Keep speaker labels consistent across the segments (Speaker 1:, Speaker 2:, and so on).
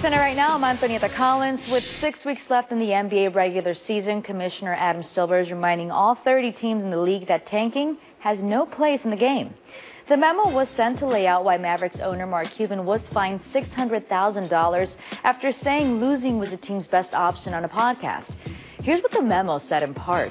Speaker 1: SportsCenter right now. I'm Antonieta Collins. With 6 weeks left in the NBA regular season, Commissioner Adam Silver is reminding all 30 teams in the league that tanking has no place in the game. The memo was sent to lay out why Mavericks owner Mark Cuban was fined $600,000 after saying losing was the team's best option on a podcast. Here's what the memo said in part.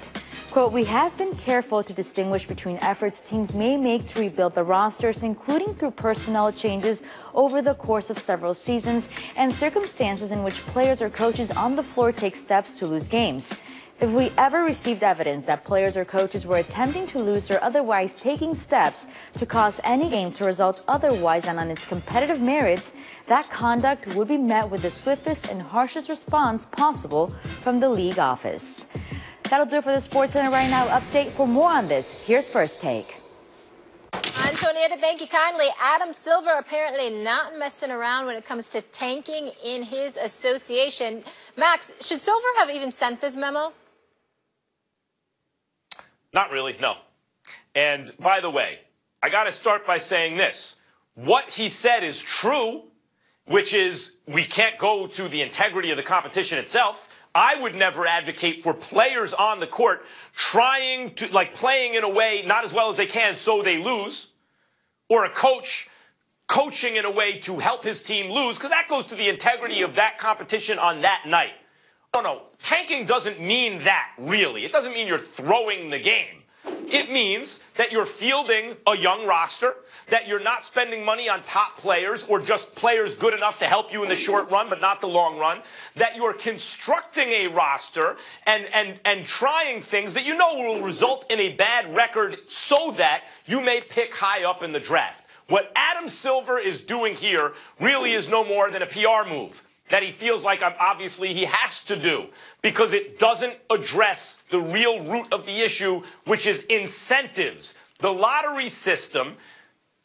Speaker 1: Quote, "We have been careful to distinguish between efforts teams may make to rebuild the rosters, including through personnel changes over the course of several seasons, and circumstances in which players or coaches on the floor take steps to lose games. If we ever received evidence that players or coaches were attempting to lose or otherwise taking steps to cause any game to result otherwise than on its competitive merits, that conduct would be met with the swiftest and harshest response possible from the league office." That'll do it for the SportsCenter right now update. For more on this, here's First Take.
Speaker 2: Antonieta, thank you kindly. Adam Silver apparently not messing around when it comes to tanking in his association. Max, should Silver have even sent this memo?
Speaker 3: Not really, no. And by the way, I got to start by saying this. What he said is true, which is we can't go to the integrity of the competition itself. I would never advocate for players on the court trying to, playing in a way not as well as they can so they lose, or a coach coaching in a way to help his team lose, because that goes to the integrity of that competition on that night. No, tanking doesn't mean that, really. It doesn't mean you're throwing the game. It means that you're fielding a young roster, that you're not spending money on top players or just players good enough to help you in the short run but not the long run, that you're constructing a roster and trying things that you know will result in a bad record so that you may pick high up in the draft. What Adam Silver is doing here really is no more than a PR move that he feels like obviously he has to do because it doesn't address the real root of the issue, which is incentives. The lottery system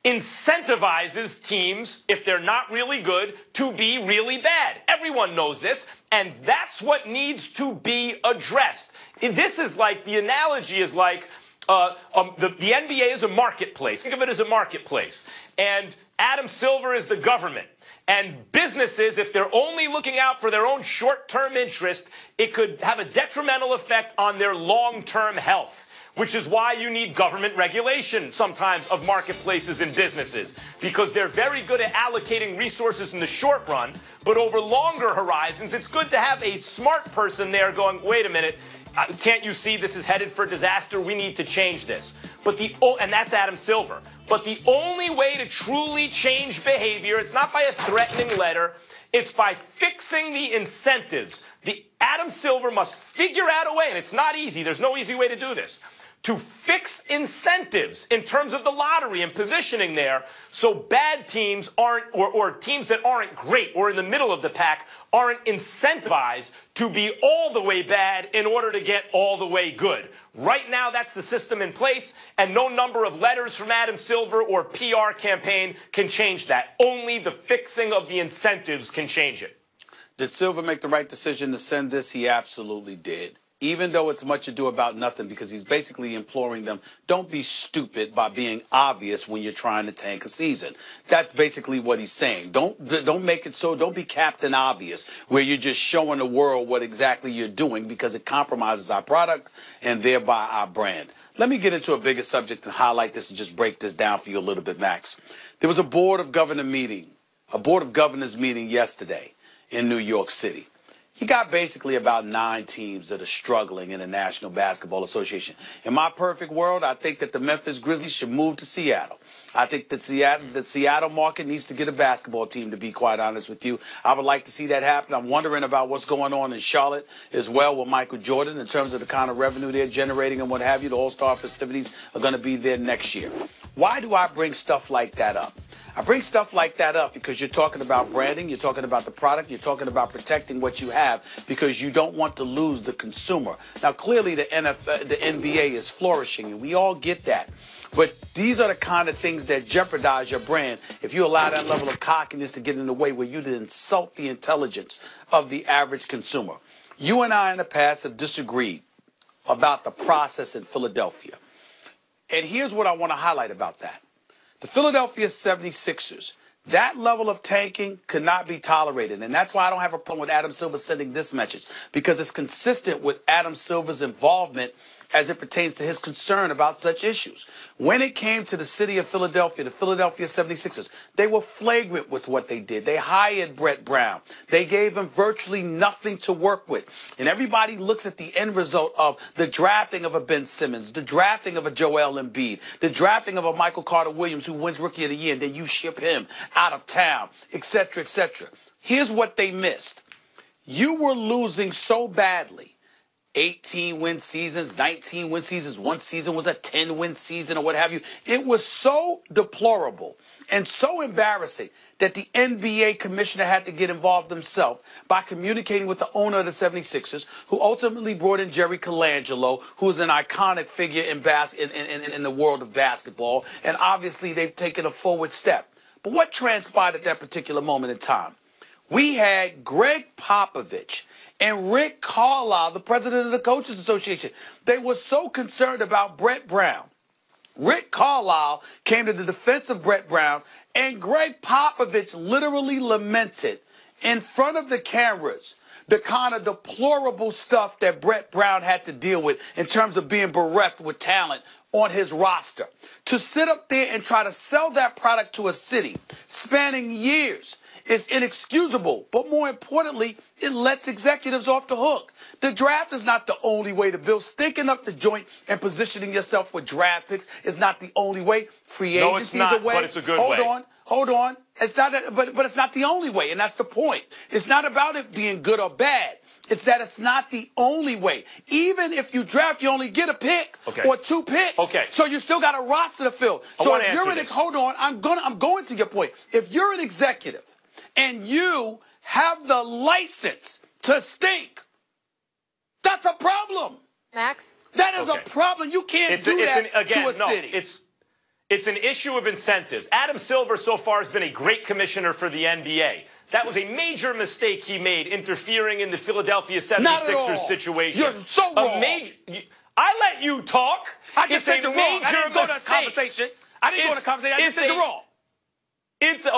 Speaker 3: incentivizes teams, if they're not really good, to be really bad. Everyone knows this, and that's what needs to be addressed. This is like, the analogy is like the NBA is a marketplace. Think of it as a marketplace. And Adam Silver is the government. And businesses, if they're only looking out for their own short-term interest, it could have a detrimental effect on their long-term health, which is why you need government regulation sometimes of marketplaces and businesses, because they're very good at allocating resources in the short run, but over longer horizons, it's good to have a smart person there going, wait a minute, can't you see this is headed for disaster? We need to change this. And that's Adam Silver. But the only way to truly change behavior, it's not by a threatening letter, it's by fixing the incentives. Adam Silver must figure out a way, and it's not easy, there's no easy way to do this, to fix incentives in terms of the lottery and positioning there so bad teams aren't, or teams that aren't great or in the middle of the pack aren't incentivized to be all the way bad in order to get all the way good. Right now, that's the system in place, and no number of letters from Adam Silver or PR campaign can change that. Only the fixing of the incentives can change it.
Speaker 4: Did Silver make the right decision to send this? He absolutely did. Even though it's much ado about nothing, because he's basically imploring them, don't be stupid by being obvious when you're trying to tank a season. That's basically what he's saying. Don't make it so, don't be Captain Obvious, where you're just showing the world what exactly you're doing, because it compromises our product and thereby our brand. Let me get into a bigger subject and highlight this and just break this down for you a little bit, Max. There was a Board of Governors meeting yesterday in New York City. You got basically about 9 teams that are struggling in the National Basketball Association. In my perfect world, I think that the Memphis Grizzlies should move to Seattle. I think that the Seattle market needs to get a basketball team, to be quite honest with you. I would like to see that happen. I'm wondering about what's going on in Charlotte as well with Michael Jordan in terms of the kind of revenue they're generating and what have you. The All-Star festivities are going to be there next year. Why do I bring stuff like that up? I bring stuff like that up because you're talking about branding, you're talking about the product, you're talking about protecting what you have because you don't want to lose the consumer. Now, clearly the NBA is flourishing, and we all get that. But these are the kind of things that jeopardize your brand if you allow that level of cockiness to get in the way where you insult the intelligence of the average consumer. You and I in the past have disagreed about the process in Philadelphia. And here's what I want to highlight about that. The Philadelphia 76ers That level of tanking could not be tolerated. And that's why I don't have a problem with Adam Silver sending this message, because it's consistent with Adam Silver's involvement as it pertains to his concern about such issues. When it came to the city of Philadelphia, the Philadelphia 76ers, they were flagrant with what they did. They hired Brett Brown. They gave him virtually nothing to work with. And everybody looks at the end result of the drafting of a Ben Simmons, the drafting of a Joel Embiid, the drafting of a Michael Carter-Williams who wins Rookie of the Year, and then you ship him out of town, etc., etc. Here's what they missed. You were losing so badly. 18-win seasons, 19-win seasons. One season was a 10-win season or what have you. It was so deplorable and so embarrassing that the NBA commissioner had to get involved himself by communicating with the owner of the 76ers, who ultimately brought in Jerry Colangelo, who is an iconic figure in the world of basketball. And obviously they've taken a forward step. But what transpired at that particular moment in time? We had Greg Popovich and Rick Carlisle, the president of the Coaches Association. They were so concerned about Brett Brown. Rick Carlisle came to the defense of Brett Brown, and Greg Popovich literally lamented in front of the cameras the kind of deplorable stuff that Brett Brown had to deal with in terms of being bereft with talent on his roster. To sit up there and try to sell that product to a city spanning years is inexcusable, but more importantly, it lets executives off the hook. The draft is not the only way to build. Stinking up the joint and positioning yourself for draft picks is not the only way. Free agency is a way.
Speaker 3: But it's a good way.
Speaker 4: Hold on. It's not, but it's not the only way, and that's the point. It's not about it being good or bad. It's that it's not the only way. Even if you draft, you only get a pick or 2 picks.
Speaker 3: Okay.
Speaker 4: So you still got a roster to fill. So if you're hold on, I'm going to your point. If you're an executive and you have the license to stink, that's a problem.
Speaker 2: Max?
Speaker 4: That is a problem. You can't do that to a city.
Speaker 3: It's an issue of incentives. Adam Silver so far has been a great commissioner for the NBA. That was a major mistake he made, interfering in the Philadelphia 76ers situation.
Speaker 4: You're so wrong.
Speaker 3: I let you talk.
Speaker 4: I just said you're wrong. I didn't go to a conversation. I just said you're wrong.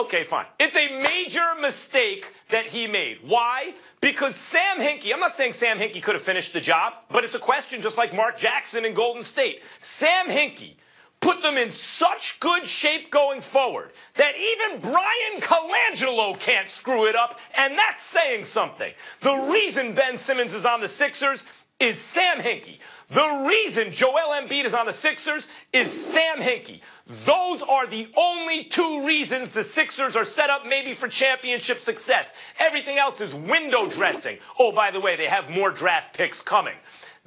Speaker 3: Okay, fine. It's a major mistake that he made. Why? Because Sam Hinkie, I'm not saying Sam Hinkie could have finished the job, but it's a question just like Mark Jackson in Golden State. Sam Hinkie put them in such good shape going forward that even Brian Colangelo can't screw it up, and that's saying something. The reason Ben Simmons is on the Sixers is Sam Hinkie. The reason Joel Embiid is on the Sixers is Sam Hinkie. Those are the only 2 reasons the Sixers are set up maybe for championship success. Everything else is window dressing. Oh, by the way, they have more draft picks coming.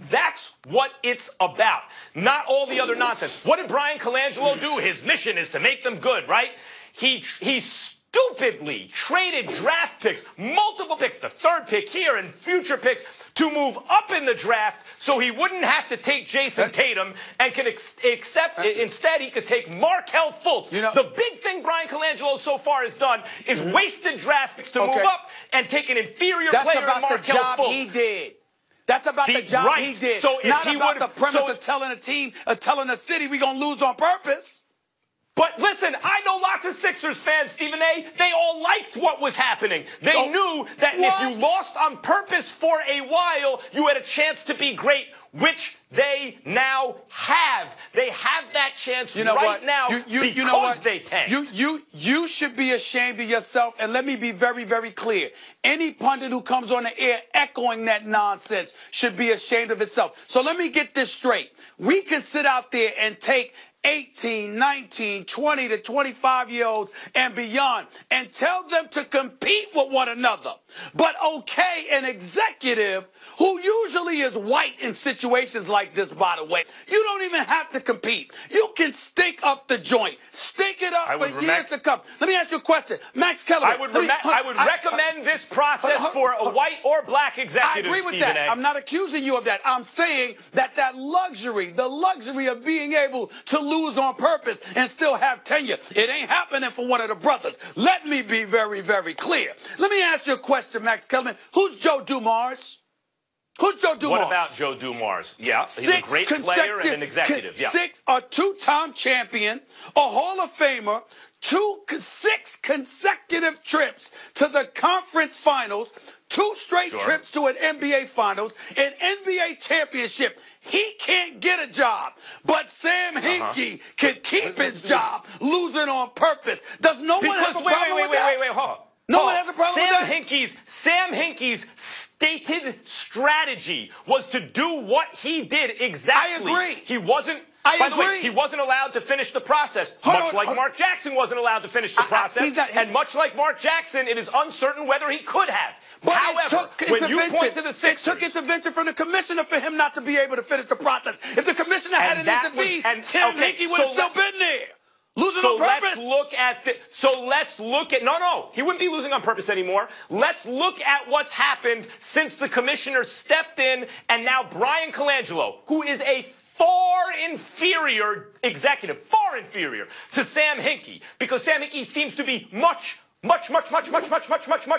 Speaker 3: That's what it's about, not all the other nonsense. What did Brian Colangelo do? His mission is to make them good, right? He stupidly traded draft picks, multiple picks, the 3rd pick here and future picks, to move up in the draft so he wouldn't have to take Jason Tatum and can instead he could take Markelle Fultz. The big thing Brian Colangelo so far has done is wasted draft picks to move up and take an inferior player in Markelle Fultz.
Speaker 4: That's about the job he did. That's about the job he did.
Speaker 3: So if
Speaker 4: not
Speaker 3: he
Speaker 4: about the premise of telling a team, telling a city we're going to lose on purpose.
Speaker 3: But listen, I know lots of Sixers fans, Stephen A. They all liked what was happening. They knew that if you lost on purpose for a while, you had a chance to be great, which they now have. They have that chance now because they tanked.
Speaker 4: You should be ashamed of yourself, and let me be very, very clear. Any pundit who comes on the air echoing that nonsense should be ashamed of itself. So let me get this straight. We can sit out there and take 18, 19, 20 to 25-year-olds and beyond and tell them to compete with one another. But okay, an executive who usually is white in situations like this, by the way, you don't even have to compete. You can stink up the joint. Stink it up for years to come. Let me ask you a question. Max Keller.
Speaker 3: I would recommend this process for a white or black executive,
Speaker 4: I agree with that. I'm not accusing you of that. I'm saying that luxury, the luxury of being able to lose on purpose and still have tenure, it ain't happening for one of the brothers. Let me be very, very clear. Let me ask you a question, Max Kellerman. Who's Joe Dumars? Who's Joe Dumars?
Speaker 3: What about Joe Dumars? Yeah, he's a great player and an executive. Yeah.
Speaker 4: A two-time champion, a Hall of Famer, 6 consecutive trips to the conference finals, 2 straight trips to an NBA finals, an NBA championship. He can't get a job, but Sam Hinkie can keep his job, losing on purpose. Does no one have a problem with that?
Speaker 3: Wait, hold on.
Speaker 4: No one has a problem with that?
Speaker 3: Sam Hinkie's stated strategy was to do what he did exactly.
Speaker 4: I agree.
Speaker 3: He wasn't. By the way, he wasn't allowed to finish the process, much like Mark Jackson wasn't allowed to finish the process. And much like Mark Jackson, it is uncertain whether he could have.
Speaker 4: But
Speaker 3: however, when you point to the Sixers,
Speaker 4: it took intervention from the commissioner for him not to be able to finish the process. If the commissioner hadn't intervened, Sam Hinkie would have still been there. Losing on purpose.
Speaker 3: Let's look at no, he wouldn't be losing on purpose anymore. Let's look at what's happened since the commissioner stepped in, and now Brian Colangelo, who is a far inferior executive, far inferior to Sam Hinkie, because Sam Hinkie seems to be much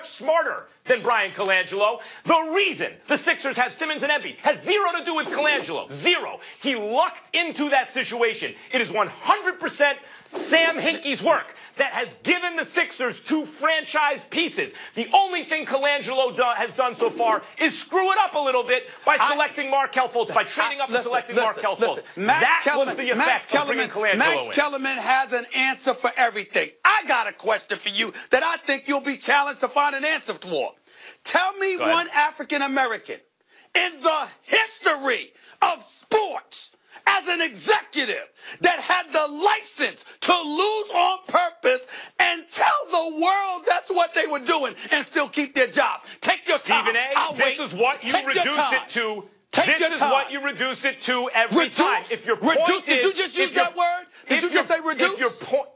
Speaker 3: smarter than Brian Colangelo. The reason the Sixers have Simmons and Embiid has zero to do with Colangelo. Zero. He lucked into that situation. It is 100% Sam Hinkie's work that has given the Sixers 2 franchise pieces. The only thing Colangelo has done so far is screw it up a little bit by selecting Markelle Fultz, by trading up and selecting Markelle Fultz. That was the effect of bringing Colangelo in.
Speaker 4: Max Kellerman has an answer for everything. I got a question for you that I think you'll be challenged to find an answer for. Tell me one African American in the history of sports as an executive that had the license to lose on purpose and tell the world that's what they were doing and still keep their job. Take your time.
Speaker 3: Stephen A., this is what you reduce it to. This is what you reduce it to every time. If your point is,
Speaker 4: did you just use that word? Did you just say reduce?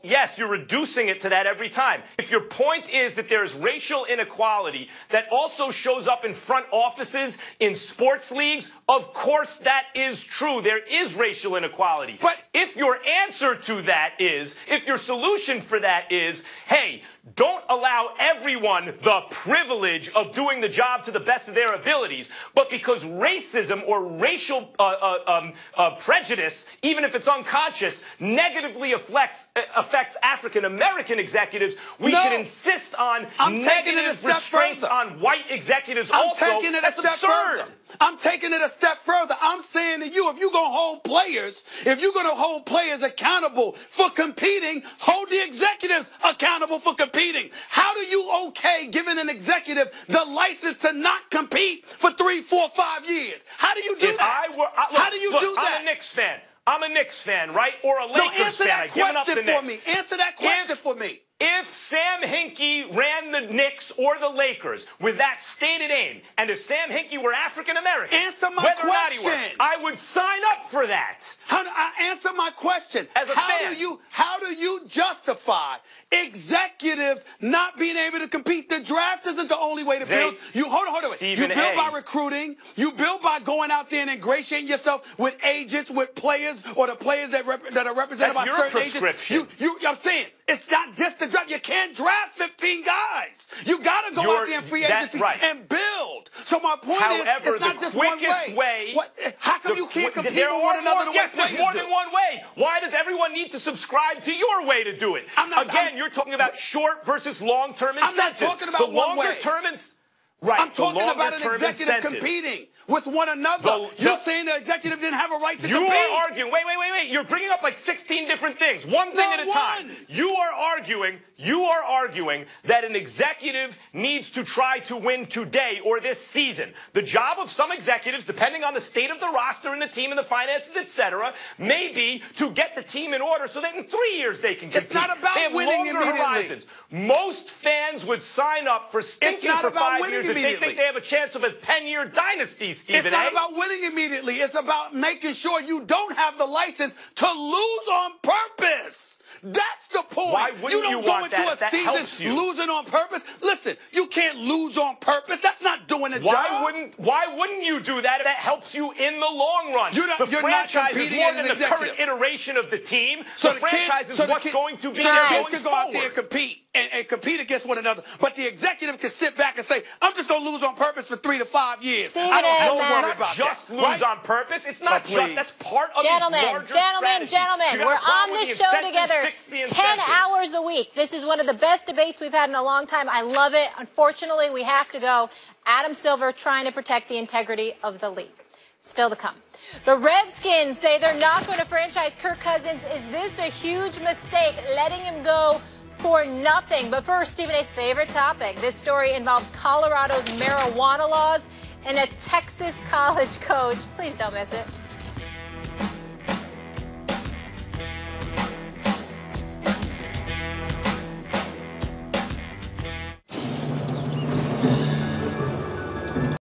Speaker 3: Yes, you're reducing it to that every time. If your point is that there is racial inequality that also shows up in front offices in sports leagues, of course that is true. There is racial inequality. But if your answer to that is, if your solution for that is, hey, don't allow everyone the privilege of doing the job to the best of their abilities, but because racism or racial prejudice, even if it's unconscious, negatively affects African American executives, we should insist on negative restraints on white executives also.
Speaker 4: I'm taking it a step further. I'm taking it a step further. I'm saying to you, if you're going to hold players accountable for competing, hold the executives accountable for competing. How do you giving an executive the license to not compete for 3, 4, 5 years? How do you do that? How do you do that?
Speaker 3: I'm a Knicks fan. I'm a Knicks fan, right? Or a Lakers fan. I've given up the Knicks.
Speaker 4: Answer that question for me.
Speaker 3: If Sam Hinkie ran the Knicks or the Lakers with that stated aim, and if Sam Hinkie were African American,
Speaker 4: answer my question.
Speaker 3: I would sign up for that.
Speaker 4: Answer my question.
Speaker 3: As a fan.
Speaker 4: How do you justify executives not being able to compete? The draft isn't the only way to build. Hold on. You build by recruiting. You build by going out there and ingratiating yourself with agents, with players, or the players that are represented by certain agents. I'm saying it's not just the draft. You can't draft 15 guys. You got to go out there in free agency and build. So my point is, it's not just one way. How come you can't compete with one another the way
Speaker 3: Yes, there's more than one way. Why does everyone need to subscribe to your way to do it? You're talking about short versus long-term incentives.
Speaker 4: I'm not talking about one way. I'm talking about an executive competing with one another. You're saying the executive didn't have a right to compete?
Speaker 3: You are arguing. Wait. You're bringing up like 16 different things. One thing at a time. You are arguing that an executive needs to try to win today or this season. The job of some executives, depending on the state of the roster and the team and the finances, etc., may be to get the team in order so that in 3 years they can compete.
Speaker 4: It's not about winning immediately.
Speaker 3: Horizons. Most fans would sign up for stinking for 5 years if they think they have a chance of a 10-year dynasty, Stephen A.
Speaker 4: It's not about winning immediately. It's about making sure you don't have the license to lose on purpose. That's the point.
Speaker 3: Why wouldn't you want that?
Speaker 4: That season losing on purpose. Listen, you can't lose on purpose. That's not doing the job.
Speaker 3: Why wouldn't you do that? That helps you in the long run. The franchise is more than the current iteration of the team. The franchise is what's going to be there going forward.
Speaker 4: Go out there and compete and compete against one another. But the executive can sit back and say, I'm just going to don't lose on purpose for 3 to 5 years.
Speaker 2: Stephen
Speaker 4: I don't
Speaker 2: A.
Speaker 4: have to worry
Speaker 2: Max.
Speaker 4: about
Speaker 3: Just
Speaker 4: that.
Speaker 3: lose
Speaker 4: Right?
Speaker 3: on purpose. It's not
Speaker 4: Oh,
Speaker 3: just. That's part of the larger strategy. You got
Speaker 2: We're
Speaker 3: a problem
Speaker 2: on
Speaker 3: with
Speaker 2: this
Speaker 3: the
Speaker 2: show
Speaker 3: incentives,
Speaker 2: together
Speaker 3: fix the
Speaker 2: 10
Speaker 3: incentives.
Speaker 2: hours a week. This is one of the best debates we've had in a long time. I love it. Unfortunately, we have to go. Adam Silver trying to protect the integrity of the league. Still to come. The Redskins say they're not going to franchise Kirk Cousins. Is this a huge mistake, letting him go for nothing? But first, Stephen A's favorite topic. This story involves Colorado's marijuana laws and a Texas college coach. Please don't miss it.